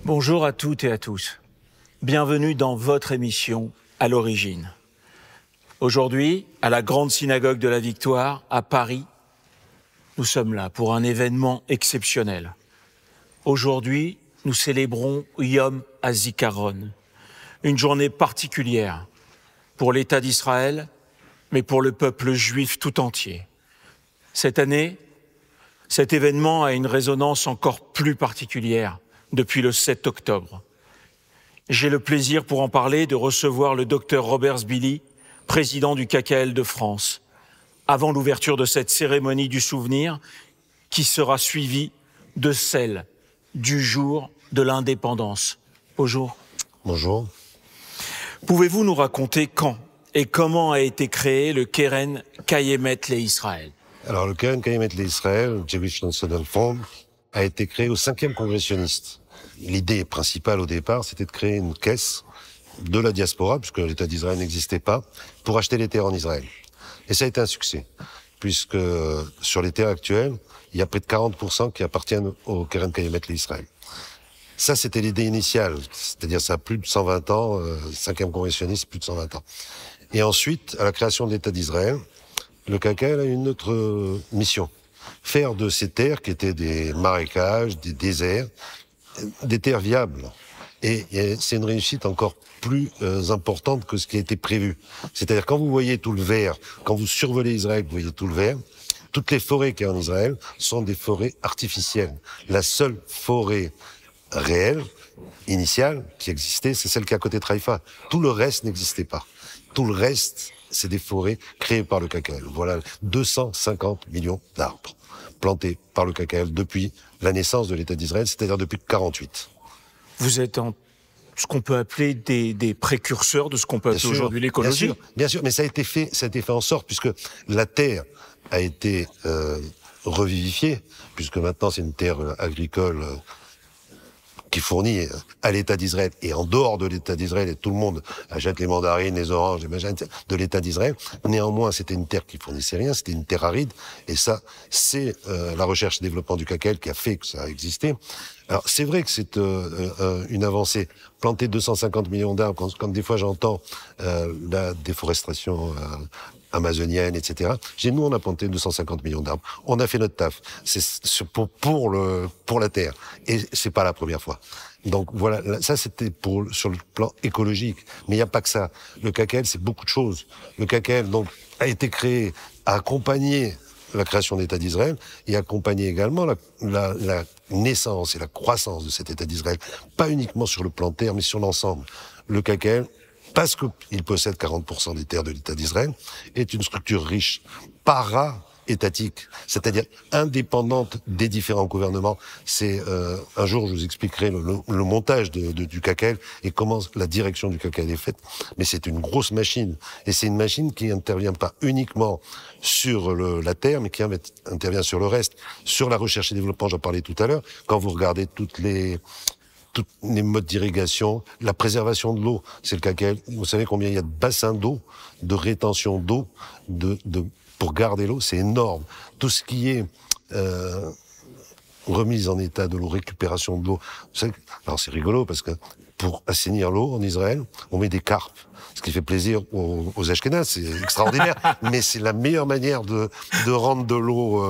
Bonjour à toutes et à tous. Bienvenue dans votre émission À l'origine. Aujourd'hui, à la Grande Synagogue de la Victoire, à Paris, nous sommes là pour un événement exceptionnel. Aujourd'hui, nous célébrons Yom HaZikaron, une journée particulière pour l'État d'Israël, mais pour le peuple juif tout entier. Cette année, cet événement a une résonance encore plus particulière depuis le 7 octobre. J'ai le plaisir pour en parler de recevoir le docteur Robert Zbili, président du KKL de France, avant l'ouverture de cette cérémonie du souvenir qui sera suivie de celle du jour de l'indépendance. Bonjour. Bonjour. Pouvez-vous nous raconter quand et comment a été créé le Keren Kayemet LeIsraël? Alors, le Keren Kayemet LeIsraël, Jewish National Fund, a été créé au 5e congrès sioniste. L'idée principale au départ, c'était de créer une caisse de la diaspora, puisque l'État d'Israël n'existait pas, pour acheter les terres en Israël. Et ça a été un succès, puisque sur les terres actuelles, il y a près de 40% qui appartiennent au Keren Kayemet LeIsraël. Ça, c'était l'idée initiale, c'est-à-dire ça a plus de 120 ans, 5e congrès sioniste, plus de 120 ans. Et ensuite, à la création de l'État d'Israël, le KKL a une autre mission. Faire de ces terres, qui étaient des marécages, des déserts, des terres viables. Et c'est une réussite encore plus importante que ce qui a été prévu. C'est-à-dire, quand vous voyez tout le vert, quand vous survolez Israël, vous voyez tout le vert, toutes les forêts qu'il y a en Israël sont des forêts artificielles. La seule forêt réelle, initiale, qui existait, c'est celle qui est à côté de Haïfa. Tout le reste n'existait pas. Tout le reste, c'est des forêts créées par le KKL. Voilà 250 millions d'arbres plantés par le KKL depuis la naissance de l'État d'Israël, c'est-à-dire depuis 1948. Vous êtes ce qu'on peut appeler des précurseurs de ce qu'on peut appeler aujourd'hui l'écologie. Bien sûr, mais ça a été fait en sorte, puisque la terre a été revivifiée, puisque maintenant c'est une terre agricole qui fournit à l'État d'Israël et en dehors de l'État d'Israël, et tout le monde achète les mandarines, les oranges, les machins de l'État d'Israël. Néanmoins, c'était une terre qui fournissait rien, c'était une terre aride, et ça, c'est la recherche et développement du KKL qui a fait que ça a existé. Alors, c'est vrai que c'est une avancée. Planter 250 millions d'arbres, quand des fois j'entends la déforestation amazonienne, etc. Nous, on a planté 250 millions d'arbres. On a fait notre taf. C'est pour la terre. Et c'est pas la première fois. Donc voilà, ça c'était sur le plan écologique. Mais il n'y a pas que ça. Le KKL, c'est beaucoup de choses. Le KKL, donc, a été créé à accompagner la création de l'État d'Israël et accompagner également la naissance et la croissance de cet État d'Israël. Pas uniquement sur le plan terre, mais sur l'ensemble. Le KKL, parce qu'il possède 40% des terres de l'État d'Israël, est une structure riche, para-étatique, c'est-à-dire indépendante des différents gouvernements. C'est un jour, je vous expliquerai le montage du KKL et comment la direction du KKL est faite, mais c'est une grosse machine. Et c'est une machine qui intervient pas uniquement sur la terre, mais qui intervient sur le reste. Sur la recherche et développement, j'en parlais tout à l'heure, quand vous regardez tous les modes d'irrigation, la préservation de l'eau, c'est le KKL. Vous savez combien il y a de bassins d'eau, de rétention d'eau, pour garder l'eau, c'est énorme. Tout ce qui est remise en état de l'eau, récupération de l'eau. Alors c'est rigolo parce que pour assainir l'eau en Israël, on met des carpes. Ce qui fait plaisir aux Ashkénazes, c'est extraordinaire. Mais c'est la meilleure manière de rendre de l'eau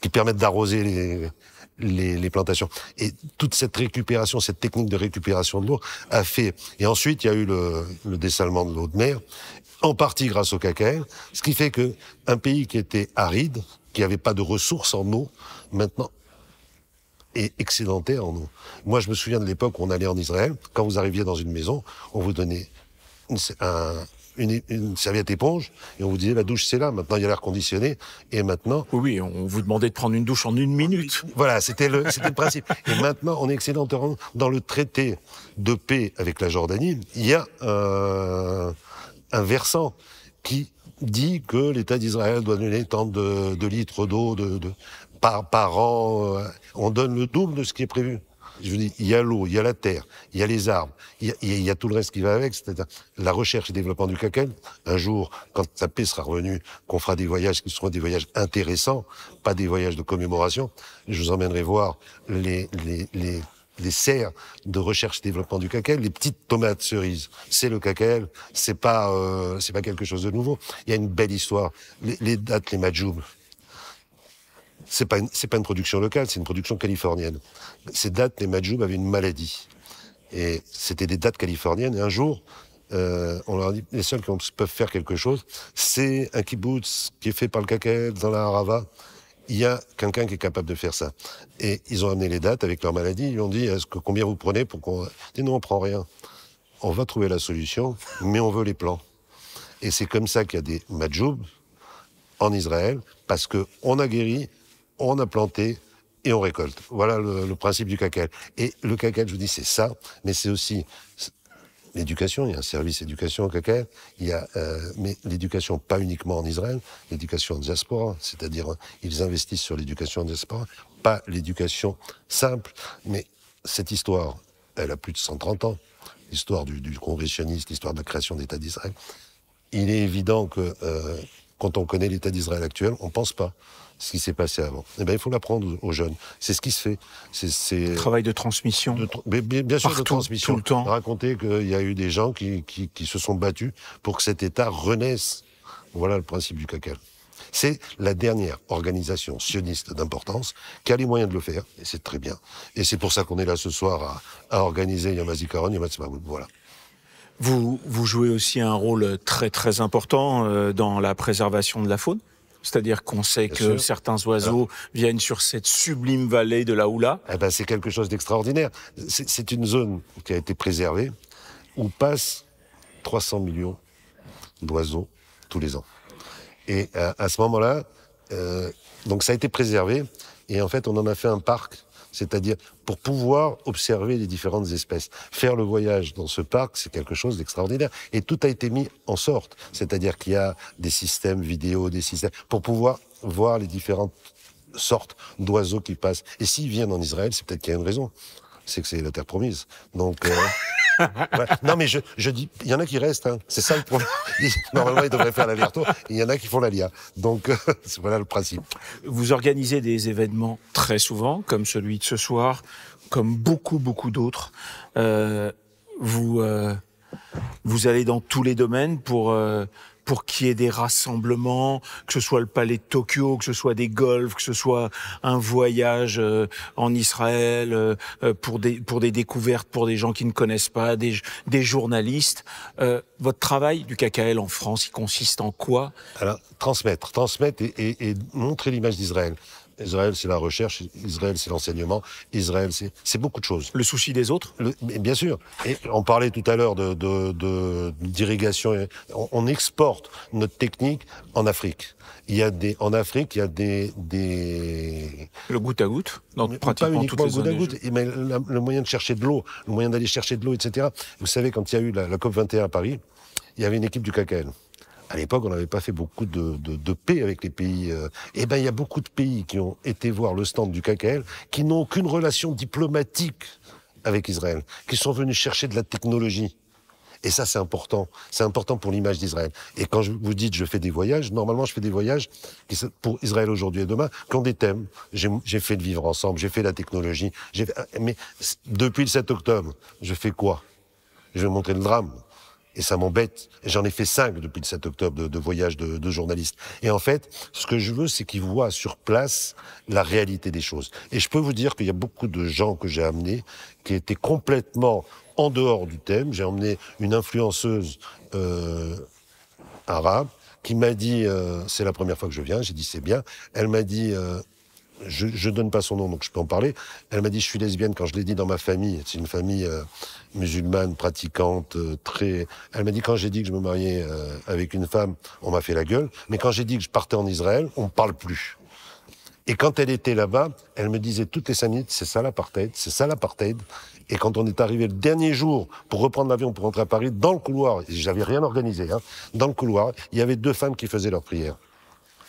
qui permette d'arroser les plantations. Et toute cette récupération, cette technique de récupération de l'eau a fait... Et ensuite, il y a eu le dessalement de l'eau de mer, en partie grâce au KKL, ce qui fait que un pays qui était aride, qui n'avait pas de ressources en eau, maintenant est excédentaire en eau. Moi, je me souviens de l'époque où on allait en Israël, quand vous arriviez dans une maison, on vous donnait une serviette éponge, et on vous disait la douche c'est là, maintenant il y a l'air conditionné, et maintenant... Oui, on vous demandait de prendre une douche en 1 minute. Voilà, c'était le principe. Et maintenant, on est excédentaire. Dans le traité de paix avec la Jordanie, il y a un versant qui dit que l'État d'Israël doit donner tant de litres d'eau par an. On donne le double de ce qui est prévu. Je vous dis, il y a l'eau, il y a la terre, il y a les arbres, il y a tout le reste qui va avec, c'est-à-dire la recherche et développement du KKL. Un jour, quand sa paix sera revenue, qu'on fera des voyages qui seront des voyages intéressants, pas des voyages de commémoration, je vous emmènerai voir les les serres de recherche-développement du cacao, les petites tomates cerises. C'est le cacao, c'est pas quelque chose de nouveau. Il y a une belle histoire. Les dattes, les majoub, c'est pas une production locale, c'est une production californienne. Ces dattes, les majoub, avaient une maladie. Et c'était des dattes californiennes. Et un jour, on leur a dit, les seuls qui peuvent faire quelque chose, c'est un kibbutz qui est fait par le cacao dans la Harava. Il y a quelqu'un qui est capable de faire ça. Et ils ont amené les dattes avec leur maladie. Ils ont dit, combien vous prenez pour qu'on... Ils disent, non, on prend rien. On va trouver la solution, mais on veut les plants. Et c'est comme ça qu'il y a des majoub en Israël, parce qu'on a guéri, on a planté et on récolte. Voilà le principe du cacao. Et le cacao, je vous dis, c'est ça, mais c'est aussi l'éducation. Il y a un service éducation au cacao. Il y a, mais l'éducation pas uniquement en Israël, l'éducation en diaspora, c'est-à-dire ils investissent sur l'éducation en diaspora, pas l'éducation simple, mais cette histoire, elle a plus de 130 ans. L'histoire du congressionniste, l'histoire de la création d'État d'Israël. Il est évident que quand on connaît l'État d'Israël actuel, on ne pense pas ce qui s'est passé avant. Eh bien, il faut l'apprendre aux jeunes. C'est ce qui se fait. C'est travail de transmission. Bien sûr, partout, de transmission. Tout le temps. Raconter qu'il y a eu des gens qui se sont battus pour que cet État renaisse. Voilà le principe du cacao. C'est la dernière organisation sioniste d'importance qui a les moyens de le faire, et c'est très bien. Et c'est pour ça qu'on est là ce soir à organiser Yom HaZikaron, Yom HaTzmaut. Voilà. Vous jouez aussi un rôle très très important dans la préservation de la faune. C'est-à-dire qu'on sait Bien que sûr. certains oiseaux viennent sur cette sublime vallée de la Houla. Eh ben, c'est quelque chose d'extraordinaire. C'est une zone qui a été préservée, où passent 300 millions d'oiseaux tous les ans. Et à ce moment-là, donc ça a été préservé, et en fait on en a fait un parc, c'est-à-dire pour pouvoir observer les différentes espèces. Faire le voyage dans ce parc, c'est quelque chose d'extraordinaire. Et tout a été mis en sorte, c'est-à-dire qu'il y a des systèmes vidéo, des systèmes, pour pouvoir voir les différentes sortes d'oiseaux qui passent. Et s'ils viennent en Israël, c'est peut-être qu'il y a une raison. C'est que c'est la terre promise. Donc, ouais. Non, mais je dis, il y en a qui restent. Hein. C'est ça le problème. Normalement, ils devraient faire l'aller-retour. Il y en a qui font l'ALIA. Donc, voilà le principe. Vous organisez des événements très souvent, comme celui de ce soir, comme beaucoup d'autres. Vous allez dans tous les domaines pour qu'il y ait des rassemblements, que ce soit le palais de Tokyo, que ce soit des golfs, que ce soit un voyage en Israël, pour des découvertes, pour des gens qui ne connaissent pas, des journalistes. Votre travail du KKL en France, il consiste en quoi? Alors, transmettre et montrer l'image d'Israël. Israël, c'est la recherche, Israël, c'est l'enseignement, Israël, c'est beaucoup de choses. Le souci des autres? Bien sûr. Et on parlait tout à l'heure d'irrigation. On exporte notre technique en Afrique. En Afrique, il y a des... Le goutte à goutte, dans pratiquement pas uniquement toutes les le goutte à goutte, mais le moyen de chercher de l'eau, le moyen d'aller chercher de l'eau, etc. Vous savez, quand il y a eu la COP21 à Paris, il y avait une équipe du KKL. À l'époque, on n'avait pas fait beaucoup de paix avec les pays. Eh ben, il y a beaucoup de pays qui ont été voir le stand du KKL, qui n'ont aucune relation diplomatique avec Israël, qui sont venus chercher de la technologie. Et ça, c'est important. C'est important pour l'image d'Israël. Et quand vous dites je fais des voyages, normalement, je fais des voyages pour Israël aujourd'hui et demain, qui ont des thèmes. J'ai fait le vivre ensemble, j'ai fait la technologie. Mais depuis le 7 octobre, je fais quoi? Je vais montrer le drame. Et ça m'embête. J'en ai fait 5 depuis le 7 octobre de voyages de journalistes. Et en fait, ce que je veux, c'est qu'ils voient sur place la réalité des choses. Et je peux vous dire qu'il y a beaucoup de gens que j'ai amenés qui étaient complètement en dehors du thème. J'ai emmené une influenceuse arabe qui m'a dit, c'est la première fois que je viens, j'ai dit c'est bien. Elle m'a dit... Je donne pas son nom, donc je peux en parler. Elle m'a dit, je suis lesbienne. Quand je l'ai dit dans ma famille, c'est une famille musulmane, pratiquante, très... Elle m'a dit, quand j'ai dit que je me mariais avec une femme, on m'a fait la gueule. Mais quand j'ai dit que je partais en Israël, on me parle plus. Et quand elle était là-bas, elle me disait toutes les 5 minutes, c'est ça l'apartheid, c'est ça l'apartheid. Et quand on est arrivé le dernier jour pour reprendre l'avion pour rentrer à Paris, dans le couloir, j'avais rien organisé, hein, dans le couloir, il y avait 2 femmes qui faisaient leur prière.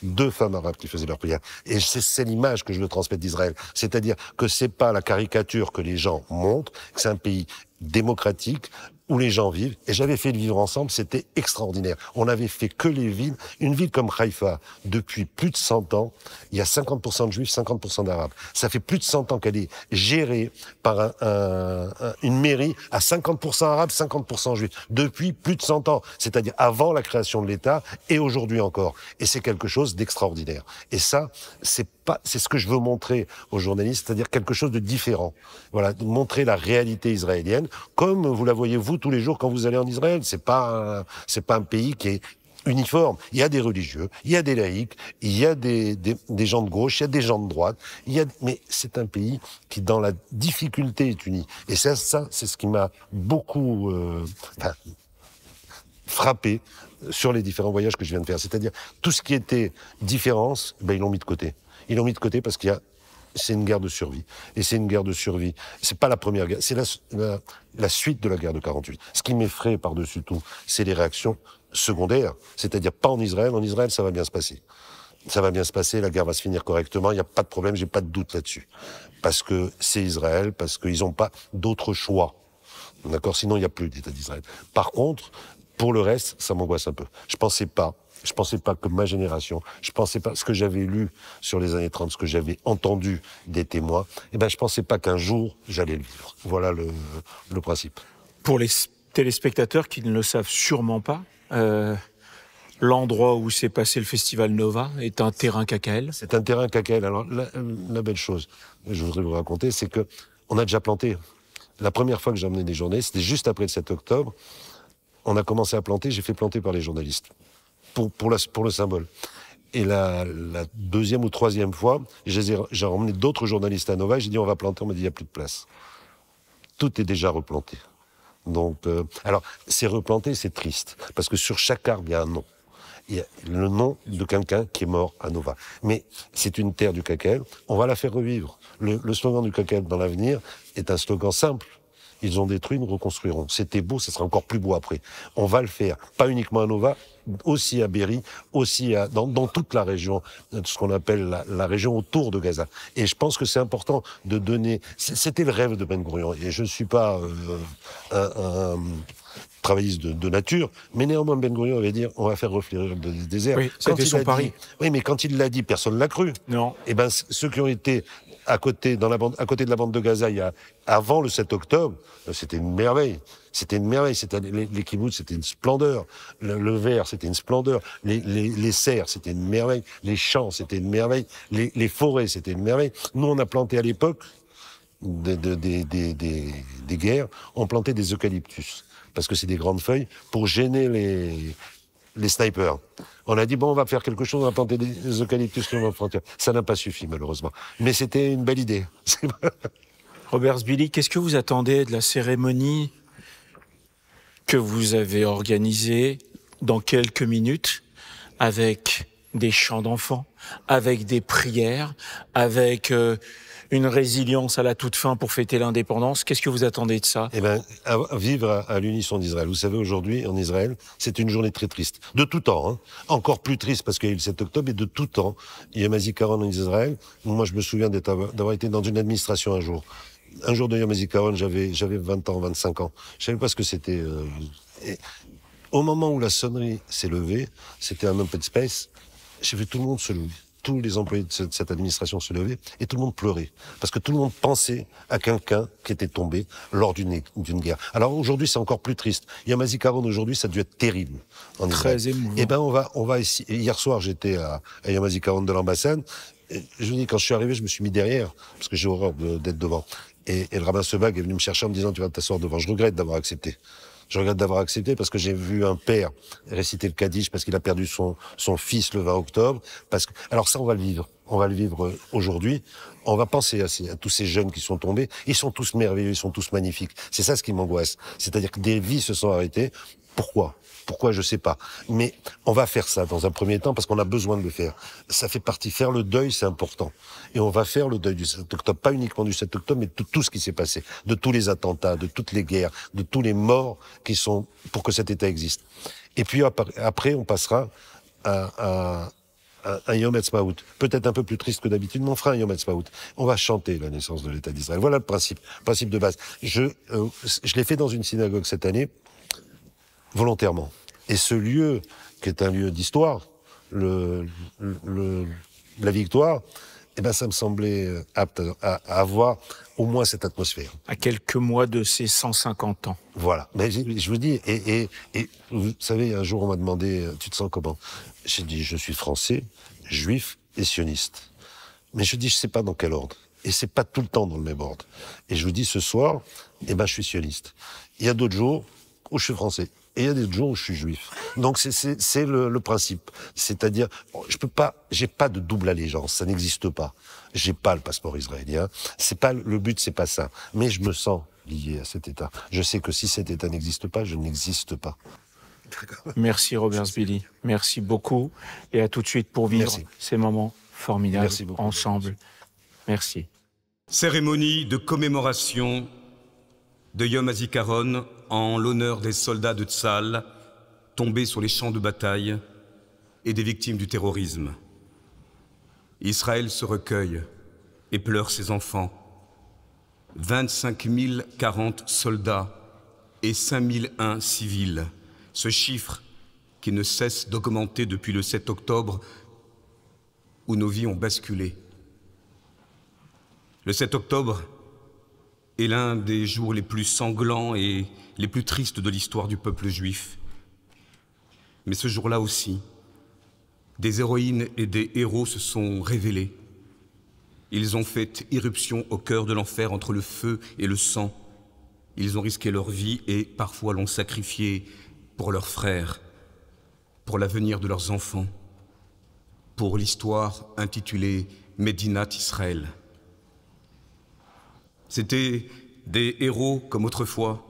2 femmes arabes qui faisaient leur prière. Et c'est l'image que je veux transmettre d'Israël. C'est-à-dire que c'est pas la caricature que les gens montrent, que c'est un pays démocratique, où les gens vivent, et j'avais fait le vivre ensemble, c'était extraordinaire. On avait fait que les villes, une ville comme Haïfa, depuis plus de 100 ans, il y a 50% de juifs, 50% d'arabes. Ça fait plus de 100 ans qu'elle est gérée par une mairie à 50% arabes, 50% juifs. Depuis plus de 100 ans. C'est-à-dire avant la création de l'État et aujourd'hui encore. Et c'est quelque chose d'extraordinaire. Et ça, c'est ce que je veux montrer aux journalistes, c'est-à-dire quelque chose de différent. Voilà, de montrer la réalité israélienne, comme vous la voyez vous tous les jours quand vous allez en Israël. C'est pas un pays qui est uniforme. Il y a des religieux, il y a des laïcs, il y a des gens de gauche, il y a des gens de droite. Mais c'est un pays qui, dans la difficulté, est uni. Et ça c'est ce qui m'a beaucoup frappé sur les différents voyages que je viens de faire. C'est-à-dire, tout ce qui était différence, ils l'ont mis de côté. Ils l'ont mis de côté parce c'est une guerre de survie. Et c'est une guerre de survie. C'est pas la première guerre, c'est la suite de la guerre de 48. Ce qui m'effraie par-dessus tout, c'est les réactions secondaires. C'est-à-dire, pas en Israël. En Israël, ça va bien se passer. Ça va bien se passer, la guerre va se finir correctement, il n'y a pas de problème, j'ai pas de doute là-dessus. Parce que c'est Israël, parce qu'ils n'ont pas d'autre choix. D'accord? Sinon, il n'y a plus d'État d'Israël. Par contre, pour le reste, ça m'angoisse un peu. Je pensais pas que ma génération, je pensais pas ce que j'avais lu sur les années 30, ce que j'avais entendu des témoins, je pensais pas qu'un jour j'allais le vivre. Voilà le principe. Pour les téléspectateurs qui ne le savent sûrement pas, l'endroit où s'est passé le festival Nova est un terrain KKL. C'est un terrain KKL. Alors la belle chose, je voudrais vous raconter, c'est que on a déjà planté. La première fois que j'ai emmené des journalistes, c'était juste après le 7 octobre. On a commencé à planter, j'ai fait planter par les journalistes, pour le symbole. Et la deuxième ou troisième fois, j'ai emmené d'autres journalistes à Nova, j'ai dit on va planter, on m'a dit il n'y a plus de place. Tout est déjà replanté. Donc, alors, c'est replanté, c'est triste, parce que sur chaque arbre, il y a un nom. Il y a le nom de quelqu'un qui est mort à Nova. Mais c'est une terre du KKL, on va la faire revivre. Le slogan du KKL dans l'avenir est un slogan simple. Ils ont détruit, nous reconstruirons. C'était beau, ça sera encore plus beau après. On va le faire, pas uniquement à Nova, aussi à Be'eri, aussi dans toute la région, ce qu'on appelle la région autour de Gaza. Et je pense que c'est important de donner... C'était le rêve de Ben Gurion. Et je ne suis pas un travailliste de nature, mais néanmoins Ben Gurion avait dit on va faire refleurir le désert. Oui, c'était son pari. Oui, mais quand il l'a dit, personne ne l'a cru. Non. Et ceux qui ont été à côté de la bande de Gaza, avant le 7 octobre, c'était une merveille. C'était une merveille. Les kibboutz, c'était une splendeur. Le verre, c'était une splendeur. Les serres, c'était une merveille. Les champs, c'était une merveille. Les forêts, c'était une merveille. Nous, on a planté à l'époque des guerres, on plantait des eucalyptus. Parce que c'est des grandes feuilles pour gêner les snipers. On a dit, bon, on va faire quelque chose, on va planter des eucalyptus sur notre frontière. Ça n'a pas suffi, malheureusement. Mais c'était une belle idée. Robert Zbili, qu'est-ce que vous attendez de la cérémonie que vous avez organisée dans quelques minutes, avec des chants d'enfants, avec des prières, avec une résilience à la toute fin pour fêter l'indépendance? Qu'est-ce que vous attendez de ça? Vivre à l'unisson d'Israël. Vous savez, aujourd'hui, en Israël, c'est une journée très triste. De tout temps, hein. Encore plus triste parce qu'il y a eu le 7 octobre, et de tout temps. Il y a Mazikaron en Israël. Moi, je me souviens d'avoir été dans une administration un jour. Un jour de Yom HaZikaron, j'avais 20 ans, 25 ans. Je savais pas ce que c'était. Au moment où la sonnerie s'est levée, c'était un open space, j'ai vu tout le monde se lever. Tous les employés de cette administration se lever et tout le monde pleurait. Parce que tout le monde pensait à quelqu'un qui était tombé lors d'une guerre. Alors aujourd'hui, c'est encore plus triste. Yom HaZikaron aujourd'hui, ça a dû être terrible. En Israël. Très émouvant. On va ici. Hier soir, j'étais à Yom HaZikaron de l'ambassade. Je vous dis, quand je suis arrivé, je me suis mis derrière, parce que j'ai horreur d'être devant. Et le rabbin Sebag est venu me chercher en me disant, tu vas t'asseoir devant. Je regrette d'avoir accepté. Je regrette d'avoir accepté parce que j'ai vu un père réciter le Kaddish parce qu'il a perdu son fils le 20 octobre. Alors ça, on va le vivre. On va le vivre aujourd'hui. On va penser à tous ces jeunes qui sont tombés. Ils sont tous merveilleux, ils sont tous magnifiques. C'est ça ce qui m'angoisse. C'est-à-dire que des vies se sont arrêtées. Pourquoi, je sais pas. Mais on va faire ça dans un premier temps parce qu'on a besoin de le faire. Ça fait partie. Faire le deuil, c'est important. Et on va faire le deuil du 7 octobre. Pas uniquement du 7 octobre, mais de tout ce qui s'est passé. De tous les attentats, de toutes les guerres, de tous les morts qui sont pour que cet État existe. Et puis après, on passera à un Yom Ha'atzmaut, peut-être un peu plus triste que d'habitude, mais on fera un Yom Ha'atzmaut. On va chanter la naissance de l'État d'Israël. Voilà le principe de base. Je l'ai fait dans une synagogue cette année, volontairement. Et ce lieu, qui est un lieu d'histoire, la Victoire, eh ben, ça me semblait apte à avoir au moins cette atmosphère. À quelques mois de ces 150 ans. Voilà. Mais je vous dis, et vous savez, un jour on m'a demandé, tu te sens comment? J'ai dit, je suis français, juif et sioniste. Mais je dis, je sais pas dans quel ordre. Et c'est pas tout le temps dans le même ordre. Et je vous dis, ce soir, eh ben, je suis sioniste. Il y a d'autres jours où je suis français. Et il y a des jours où je suis juif. Donc c'est le principe. C'est-à-dire, j'ai pas de double allégeance, ça n'existe pas. J'ai pas le passeport israélien. Le but, c'est pas ça. Mais je me sens lié à cet État. Je sais que si cet État n'existe pas, je n'existe pas. Merci Robert Zbili. Merci beaucoup. Et à tout de suite pour vivre ces moments formidables ensemble. Merci. Cérémonie de commémoration de Yom HaZikaron en l'honneur des soldats de Tzahal tombés sur les champs de bataille et des victimes du terrorisme. Israël se recueille et pleure ses enfants. 25 040 soldats et 5 001 civils. Ce chiffre qui ne cesse d'augmenter depuis le 7 octobre où nos vies ont basculé. Le 7 octobre est l'un des jours les plus sanglants et les plus tristes de l'histoire du peuple juif. Mais ce jour-là aussi, des héroïnes et des héros se sont révélés. Ils ont fait irruption au cœur de l'enfer entre le feu et le sang. Ils ont risqué leur vie et parfois l'ont sacrifié pour leurs frères, pour l'avenir de leurs enfants, pour l'histoire intitulée Médinat Israël. C'étaient des héros comme autrefois,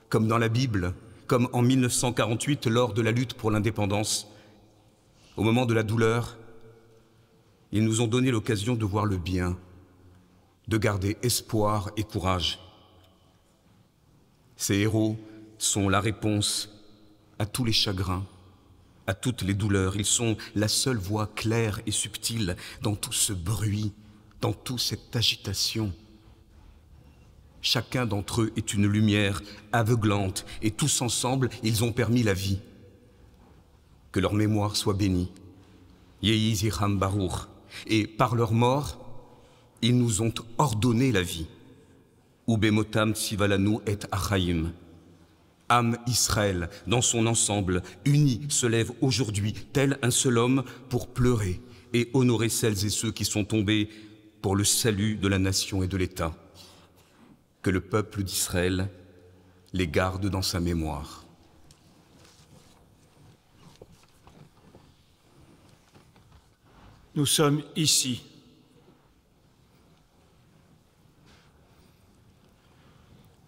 comme dans la Bible, comme en 1948 lors de la lutte pour l'indépendance. Au moment de la douleur, ils nous ont donné l'occasion de voir le bien, de garder espoir et courage. Ces héros sont la réponse à tous les chagrins, à toutes les douleurs. Ils sont la seule voix claire et subtile dans tout ce bruit, dans toute cette agitation. Chacun d'entre eux est une lumière aveuglante et tous ensemble, ils ont permis la vie. Que leur mémoire soit bénie. Yehi Zichram Baruch. Et par leur mort, ils nous ont ordonné la vie. Ubemotam Tsivalanu et Achaim. Âme Israël, dans son ensemble, uni, se lève aujourd'hui, tel un seul homme, pour pleurer et honorer celles et ceux qui sont tombés pour le salut de la nation et de l'État. Que le peuple d'Israël les garde dans sa mémoire. Nous sommes ici.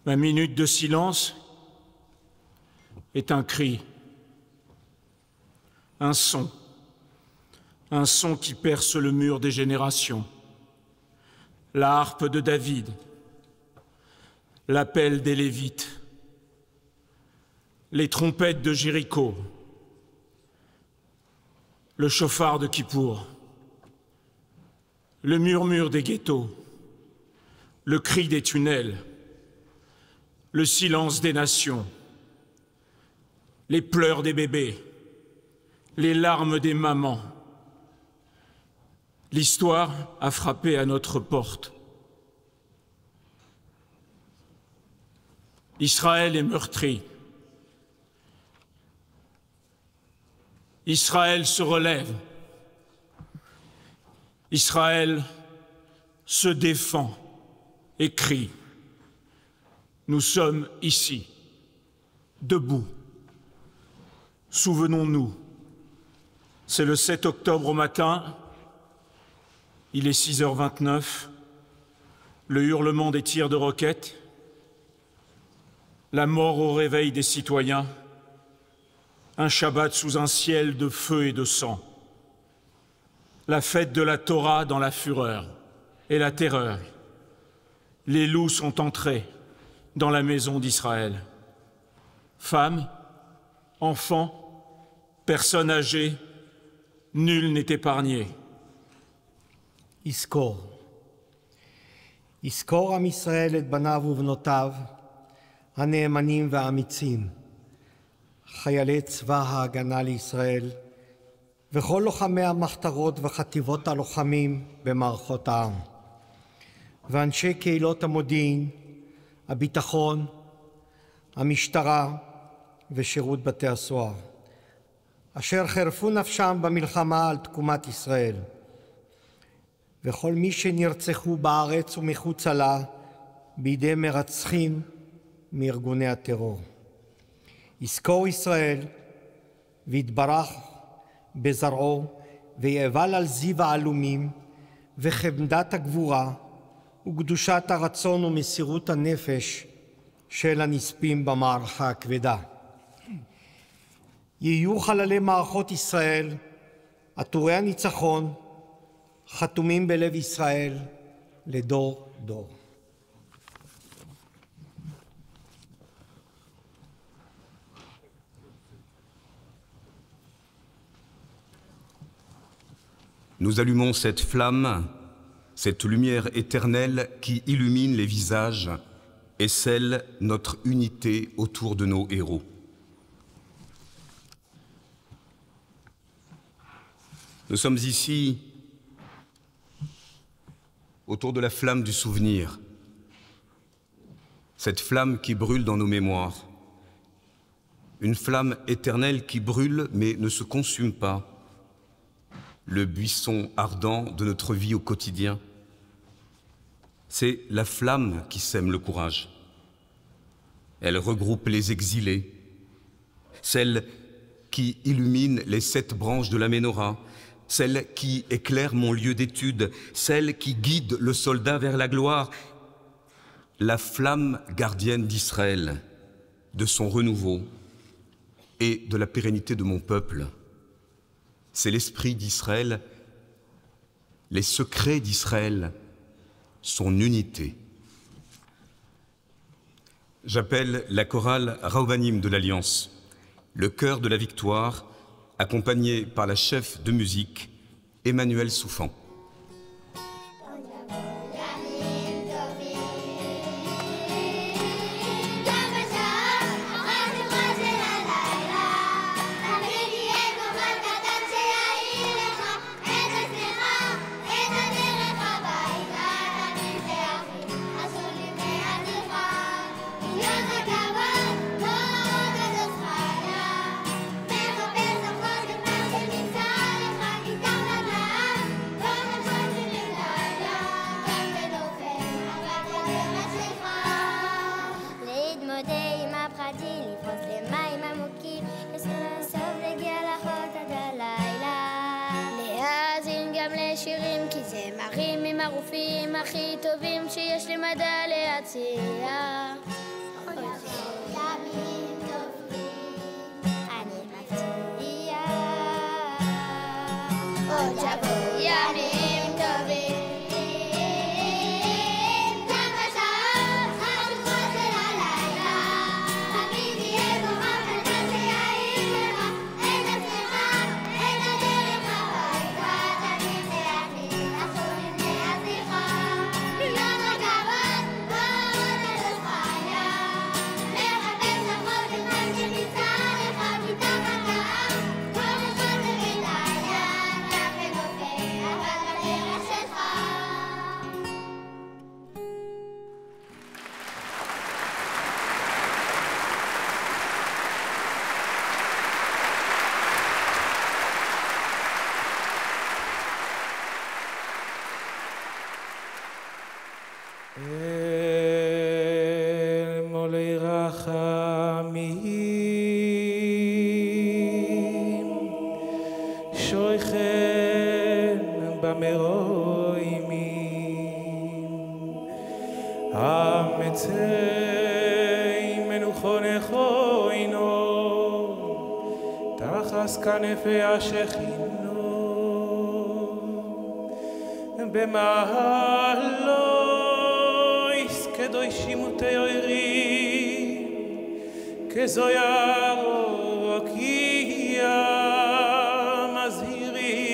Ma minute de silence est un cri, un son qui perce le mur des générations, la harpe de David, l'appel des Lévites, les trompettes de Jéricho, le chauffard de Kippour, le murmure des ghettos, le cri des tunnels, le silence des nations, les pleurs des bébés, les larmes des mamans. L'histoire a frappé à notre porte. Israël est meurtri. Israël se relève. Israël se défend et crie. Nous sommes ici, debout. Souvenons-nous, c'est le 7 octobre au matin, il est 6h29, le hurlement des tirs de roquettes, la mort au réveil des citoyens, un Shabbat sous un ciel de feu et de sang, la fête de la Torah dans la fureur et la terreur. Les loups sont entrés dans la maison d'Israël. Femmes, enfants, personnes âgées, Nul n'est épargné. יזכור. יזכור עם ישראל את בניו ובנותיו, הנאמנים והאמיצים, חיילי צבא ההגנה לישראל, וכל לוחמי המחתרות וחטיבות הלוחמים במערכות העם, ואנשי קהילות המודיעין, הביטחון, המשטרה ושירות בתי הסוהר, אשר חירפו נפשם במלחמה על תקומת ישראל, וכל מי שנרצחו בארץ ומחוצה לה בידי מרצחים מארגוני הטרור. יזכור ישראל ויתברך בזרעו ויאבל על זיו העלומים וחמדת הגבורה וקדושת הרצון ומסירות הנפש של הנספים במערכה הכבדה. יהיו חללי מערכות ישראל, עטורי הניצחון, חתומים בלב ישראל לדור דור. Nous allumons cette flamme, cette lumière éternelle qui illumine les visages et scelle notre unité autour de nos héros. Nous sommes ici autour de la flamme du souvenir, cette flamme qui brûle dans nos mémoires, une flamme éternelle qui brûle mais ne se consume pas, le buisson ardent de notre vie au quotidien. C'est la flamme qui sème le courage. Elle regroupe les exilés, celle qui illumine les 7 branches de la Ménorah, celle qui éclaire mon lieu d'étude, celle qui guide le soldat vers la gloire, la flamme gardienne d'Israël, de son renouveau et de la pérennité de mon peuple. C'est l'esprit d'Israël, les secrets d'Israël, son unité. J'appelle la chorale Rauvanim de l'Alliance, le chœur de la victoire, accompagné par la chef de musique, Emmanuel Souffan. שירים כי זה מרים עם הרופאים הכי טובים שיש לי מדע להציע. עוד ימים טובים אני מציע, עוד יבואו ימים טובים. מולי רחמים שויכן במרוימים המצי מנוחונכוינו תחס כנפי השכינו במהלו כדוי שימותי אוירים כזו ירוקיה מזהירי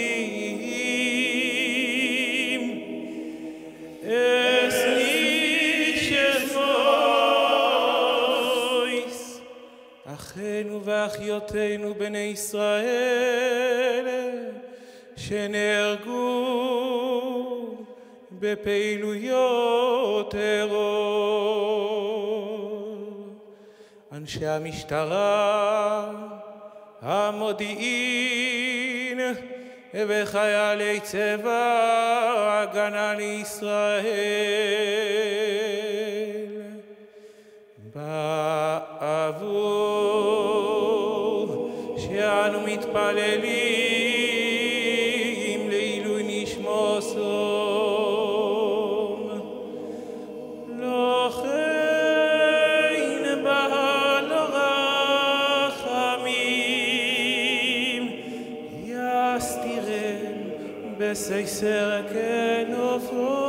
אחיותינו בני ישראל שנהרגו בפעילויות טרור. אנשי המשטרה, המודיעין וחיילי צבא ההגנה לישראל בעבור שאנו מתפללים לעילוי נשמו סום לא חן בעל רחמים יסתירם בסייסר כנופו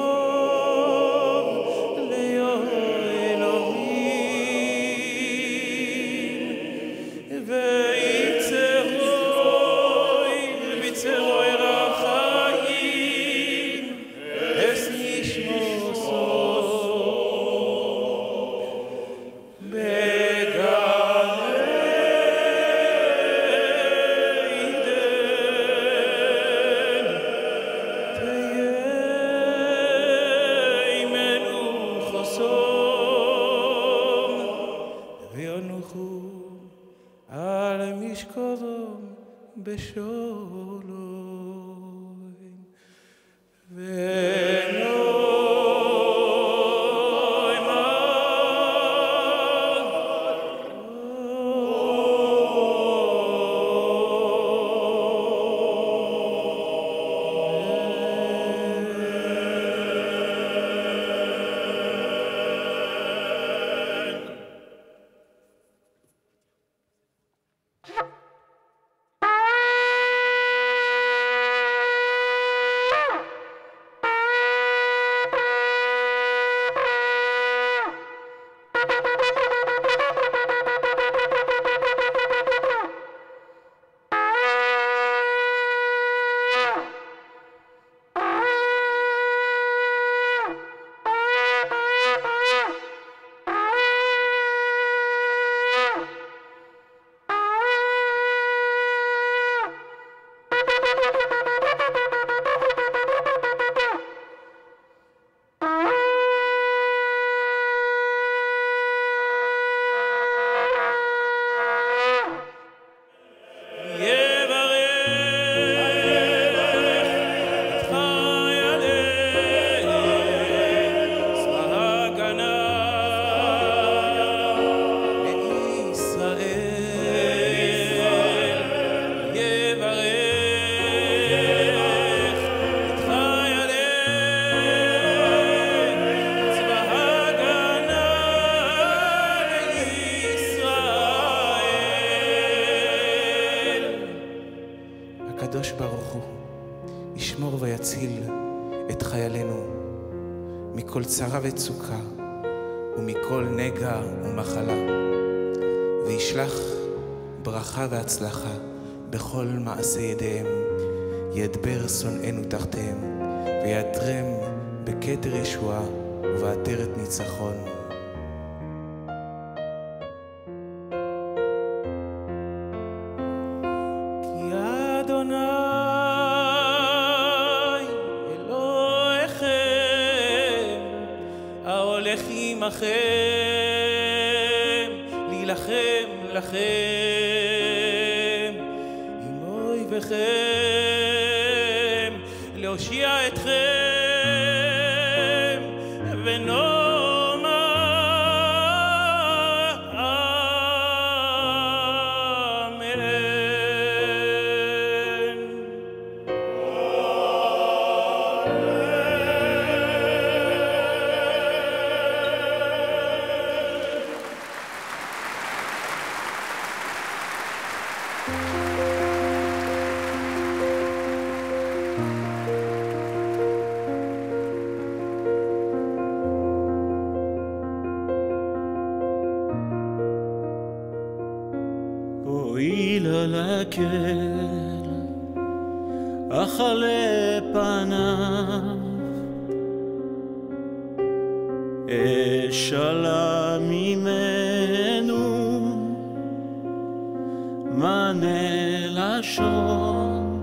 הקדוש ברוך הוא ישמור ויציל את חיילינו מכל צרה וצוקה ומכל נגע ומחלה, וישלח ברכה והצלחה בכל מעשה ידיהם, ידבר שונאינו תחתיהם, ויעטרם בכתר ישועה ובעטרת ניצחון. כי אדוני אלוהיכם ההולך עמכם להילחם לכם עם אויביכם, להושיע אתכם ונאמר אמן. הואילה להקל אחלה פניו, אשאלה ממנו לשון.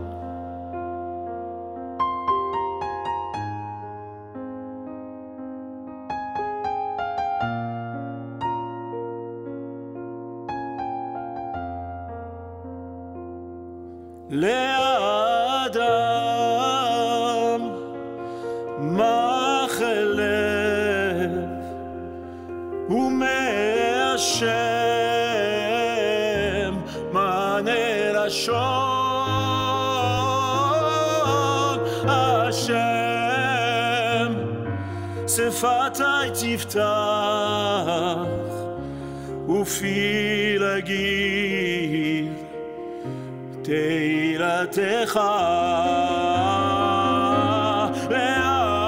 לאדם מחלב ומהשם מענה לשון. השם שפתי תפתח ופי להגיד תהילתך. לאדם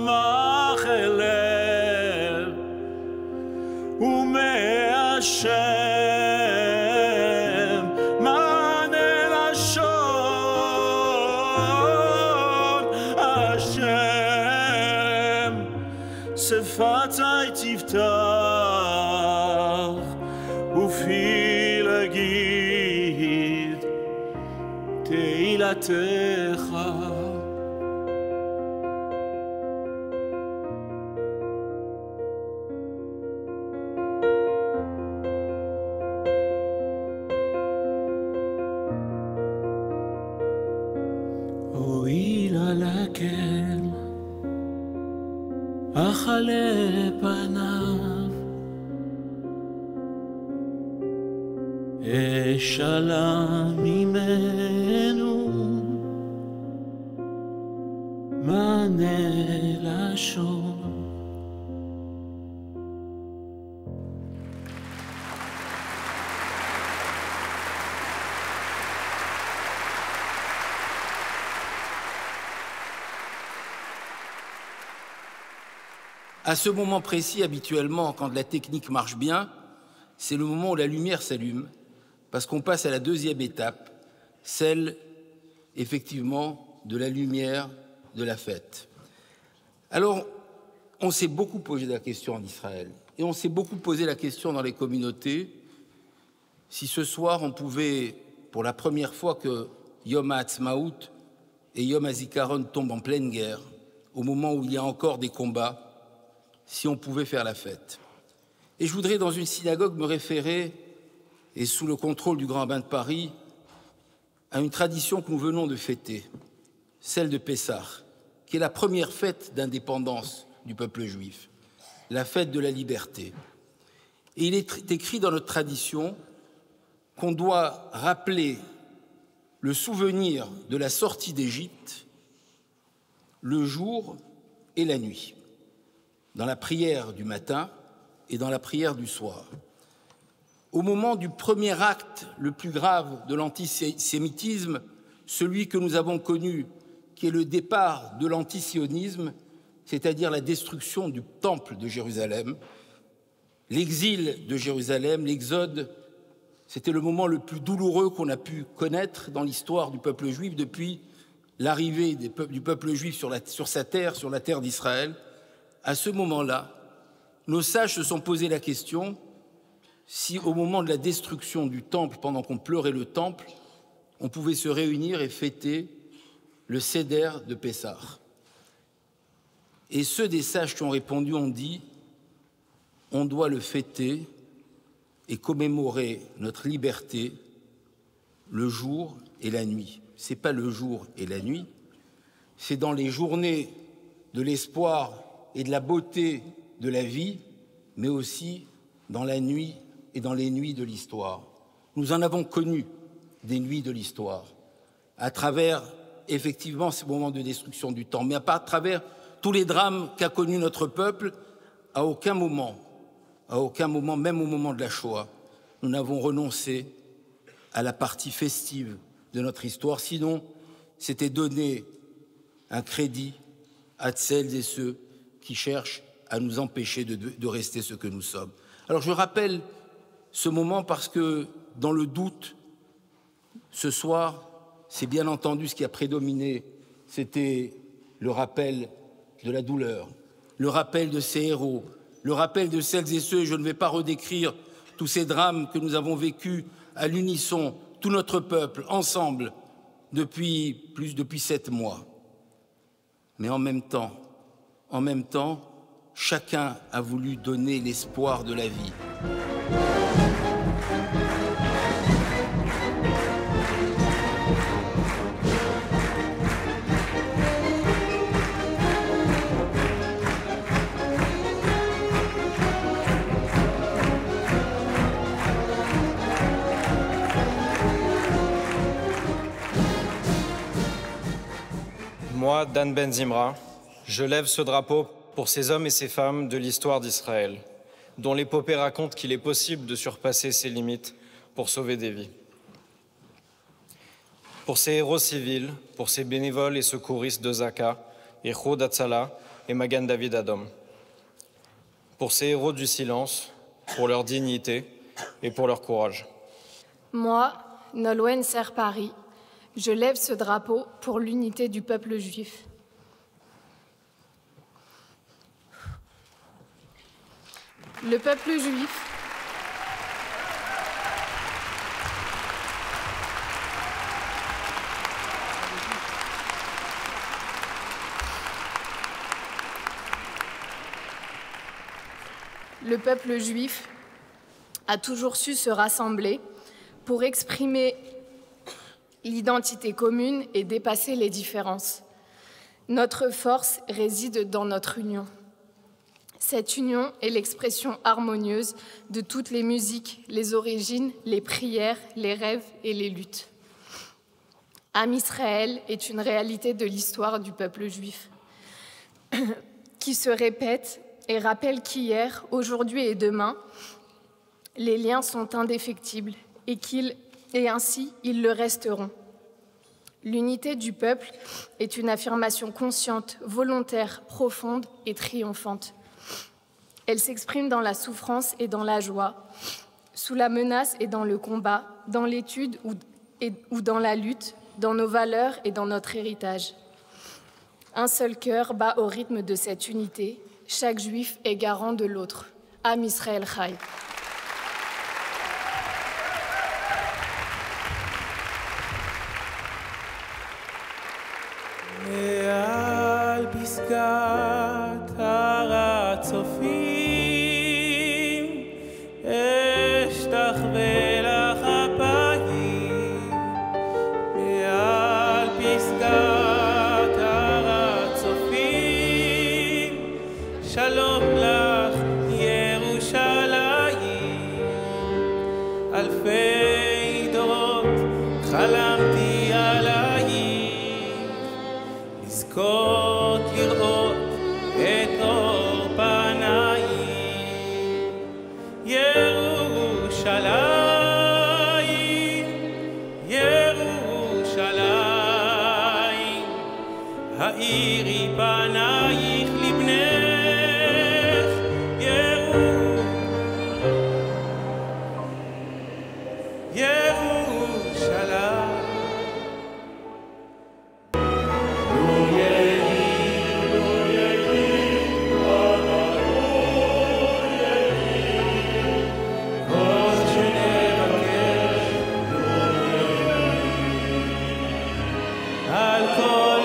מחלב ומהשם מענה לשון. השם שפתי תפתח ופי להגיד תהילתך. הואילה להקל אכלה פניו אשאלה ממנו מענה לשון. À ce moment précis, habituellement, quand la technique marche bien, c'est le moment où la lumière s'allume, parce qu'on passe à la deuxième étape, celle, effectivement, de la lumière de la fête. Alors, on s'est beaucoup posé la question en Israël, et on s'est beaucoup posé la question dans les communautés, si ce soir on pouvait, pour la première fois que Yom HaAtzmaut et Yom HaZikaron tombent en pleine guerre, au moment où il y a encore des combats, si on pouvait faire la fête. Et je voudrais, dans une synagogue, me référer, et sous le contrôle du Grand Rabbin de Paris, à une tradition que nous venons de fêter, celle de Pessah, qui est la première fête d'indépendance du peuple juif, la fête de la liberté. Et il est écrit dans notre tradition qu'on doit rappeler le souvenir de la sortie d'Égypte le jour et la nuit, dans la prière du matin et dans la prière du soir. Au moment du premier acte le plus grave de l'antisémitisme, celui que nous avons connu, qui est le départ de l'antisionisme, c'est-à-dire la destruction du temple de Jérusalem, l'exil de Jérusalem, l'exode, c'était le moment le plus douloureux qu'on a pu connaître dans l'histoire du peuple juif depuis l'arrivée du peuple juif sur sa terre, sur la terre d'Israël. À ce moment-là, nos sages se sont posé la question si, au moment de la destruction du temple, pendant qu'on pleurait le temple, on pouvait se réunir et fêter le Seder de Pessah. Et ceux des sages qui ont répondu ont dit « On doit le fêter et commémorer notre liberté le jour et la nuit. » Ce n'est pas le jour et la nuit, c'est dans les journées de l'espoir et de la beauté de la vie, mais aussi dans la nuit et dans les nuits de l'histoire. Nous en avons connu des nuits de l'histoire, à travers, effectivement, ces moments de destruction du temps, mais à travers tous les drames qu'a connus notre peuple, à aucun moment, même au moment de la Shoah, nous n'avons renoncé à la partie festive de notre histoire, sinon c'était donner un crédit à celles et ceux qui cherchent à nous empêcher de rester ce que nous sommes. Alors je rappelle ce moment parce que, dans le doute, ce soir, c'est bien entendu ce qui a prédominé, c'était le rappel de la douleur, le rappel de ces héros, le rappel de celles et ceux, je ne vais pas redécrire tous ces drames que nous avons vécus à l'unisson, tout notre peuple, ensemble, depuis 7 mois. Mais en même temps, chacun a voulu donner l'espoir de la vie. Moi, Dan Ben Zimra, je lève ce drapeau pour ces hommes et ces femmes de l'histoire d'Israël, dont l'épopée raconte qu'il est possible de surpasser ses limites pour sauver des vies. Pour ces héros civils, pour ces bénévoles et secouristes de Zaka, Ehud Hatzalah et Magan David Adom. Pour ces héros du silence, pour leur dignité et pour leur courage. Moi, Nolwenn Serre-Paris, je lève ce drapeau pour l'unité du peuple juif. Le peuple juif a toujours su se rassembler pour exprimer l'identité commune et dépasser les différences. Notre force réside dans notre union. Cette union est l'expression harmonieuse de toutes les musiques, les origines, les prières, les rêves et les luttes. Am Israël est une réalité de l'histoire du peuple juif qui se répète et rappelle qu'hier, aujourd'hui et demain, les liens sont indéfectibles et ainsi ils le resteront. L'unité du peuple est une affirmation consciente, volontaire, profonde et triomphante. Elle s'exprime dans la souffrance et dans la joie, sous la menace et dans le combat, dans l'étude ou dans la lutte, dans nos valeurs et dans notre héritage. Un seul cœur bat au rythme de cette unité. Chaque juif est garant de l'autre. Am Israël Chai. מעל פסגת הר הצופים אשתחווה לך אפיים מעל פסגת הר הצופים שלום לך ירושלים אלפי דורות חלמתי עלייך לזכות לראות את אור פנייך ירושלים ירושלים האירי פנייך לבנך ירושלים על כל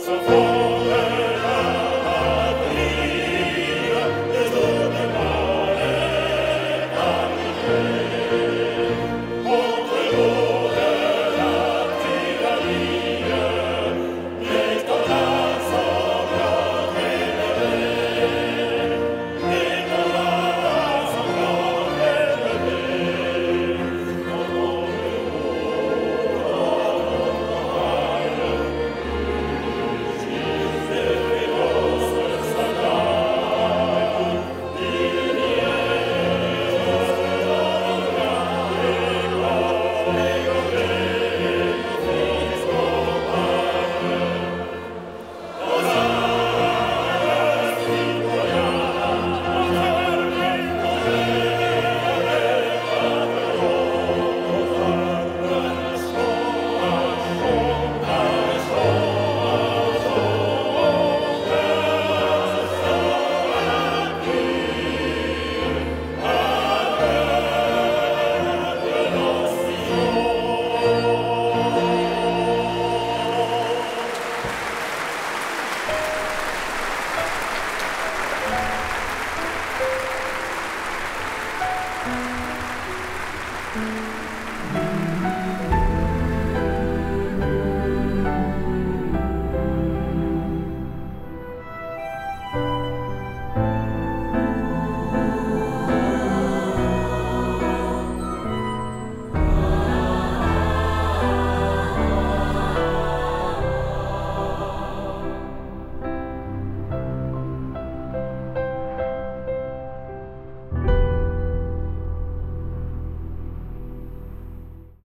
So